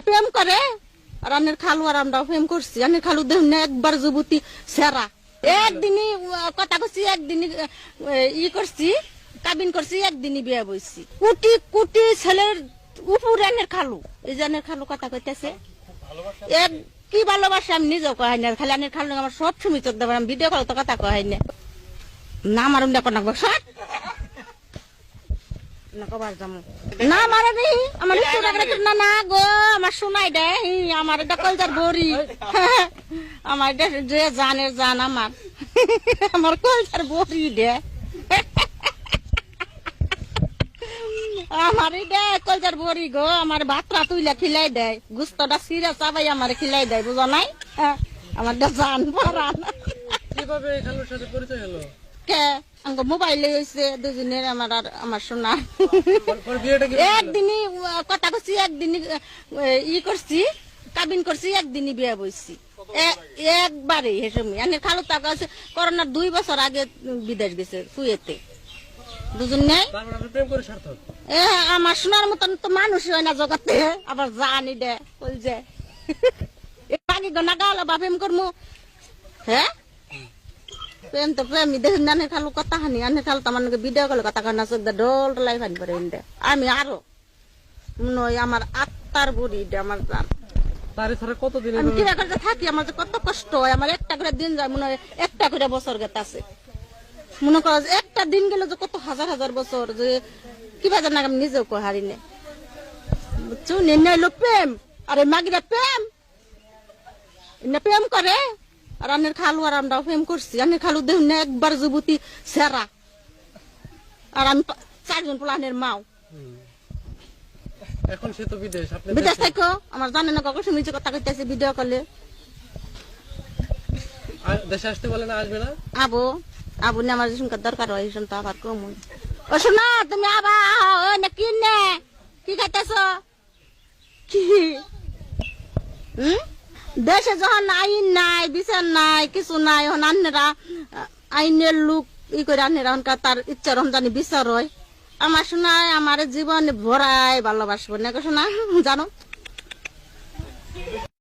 প্রেম করে আর আনের খালু আর আমরা প্রেম করছি। আনের খালু দেখুন না একবার যুবতী সেরা, একদিনই কথা করছি, একদিনই ই করছি, কাবিন করছি, একদিনই বিয়ে বইছি। কোটি কোটি ছেলের উপর আনের খালু, এই যে আনের খালু কথা কইতেছে এক কি ভালোবাসা আমি নিজেও কহাই না, খালি আনের খালু আমার সব সময় চোখ দেবেন, আমি ভিডিও কল তো কথা কহাই না। না মারুন দেখো না সব না মারে নি আমার না না গো, আমার শোনাই দেয় আমার এটা কলজার বড়ি, আমার এটা যে জানের জান আমার আমার কলজার বড়ি দে আমার এটা কলজার বড়ি গো, আমার ভাতটা তুইলা খিলাই দেয়, গুস্তটা সিরা চাবাই আমার খিলাই দেয়, বুঝো নাই? আমার জান পরান। কিভাবে খালুর সাথে পরিচয় হলো? কে মোবাইলে হয়েছে দুজনের, আমার আর আমার সোনা। একদিনই কথা করছি, একদিনই ই করছি, কাবিন করছি, একদিনই বিয়ে বইছি একবারে। হেসমি খালু টাকা আছে করোনার 2 বছর আগে বিদেশ গেছে কুয়েতে, বুঝুন নাই? আমার সোনার মতন তো মানুষ হয় না জগতে, আবার জানি দে বল যে আগে গনা গালো বা প্রেম করবো। হ্যাঁ প্রেম তো প্রেমী দেখুন আনের খালু কথা হানি, আনের খালু আমার ভিডিও কলে কথা কান্না চোখ ডোল লাই ফানি করে দে। আমি আরো নয় আমার আত্মার বুড়ি দে আমার জান। কতদিন আমি কিরা করতে থাকি, আমার যে কত কষ্ট হয়, আমার একটা করে দিন যায়, মনে হয় একটা করে বছর গেতে আছে। মনে করো একটা দিন গেলে যে কত হাজার হাজার বছর, যে কিবা জানা আমি নিজেও হারি নে বুঝছো। নিলো প্রেম আরে মাগিরা প্রেম প্রেম করে আর আনের খালু আর আমরা প্রেম করছি। আনের খালু দেখুন না একবার যুবতী সেরা, আর আমি 4 জন পোলানের মাও। এখন সে তো বিদেশ, আপনি বিদেশ থাকো আমার জানে না কখন শুনেছি কথা কইতেছে ভিডিও কলে। দেশে আসতে বলে না, আসবে না? আবো আবু না আমার শুনকার দরকার হয় শুন তো আবার কম। ও শোনা তুমি আবা ও না কি নে কি খাইতেছ কি? দেশে যখন আইন নাই, বিচার নাই, কিছু নাই, এখন আন্নেরা আইনের লোক ই করে আন্নেরা তার ইচ্ছার জানি বিচার হয়। আমার শোনায় আমার জীবন ভরাই ভালোবাসবো না শোনা জানো।